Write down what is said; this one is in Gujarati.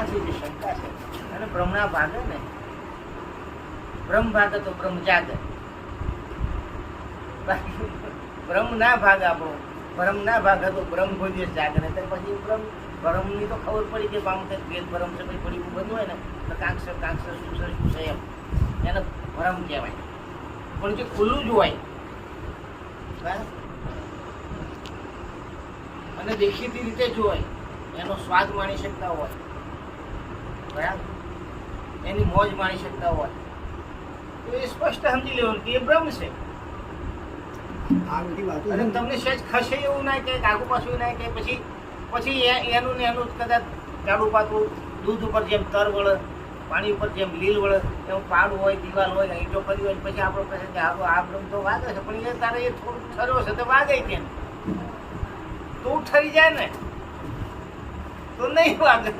આટલી જ શંકા છે. અને બ્રહ્મના ભાગે ને, બ્રહ્મ ભાગે તો બ્રહ્મ જાગે, બ્રહ્મ ના ભાગ આપણો, બ્રહ્મ ના ભાગે તો બ્રહ્મ કોઈ દિવસ જાગે ને. પછી બ્રહ્મની તો ખબર પડી કે પામ ભેદ બ્રહ્મ છે, પછી પડી બંધ હોય ને તો કાંક છે શું છે એમ, એને ભ્રમ કહેવાય. પણ જે ખુલ્લું જ હોય અને દેખીતી રીતે જ હોય, એનો સ્વાદ માણી શકતા હોય, બરાબર, એની મોજ માણી શકતા હોય, તો એ સ્પષ્ટ સમજી લેવાનું કે એ બ્રહ્મ છે. અને તમને સહેજ ખસે એવું ના કે આગુ પાછું ના કે પછી એનું ને એનું કદાચ જાડું પાતળું દૂધ ઉપર જેમ તર વળે, પાણી ઉપર જેમ લીલ વળે, એમ પાડ હોય, દિવાલ હોય, ઈંટો કરી હોય, પછી આપણો કહે કે આ બ્રહ્મ તો વાગે છે, પણ એ તારે એ થોડું ઠર્યો છે તો વાગે કેમ? તો ઠરી જાય ને, તો નહીં વાગે.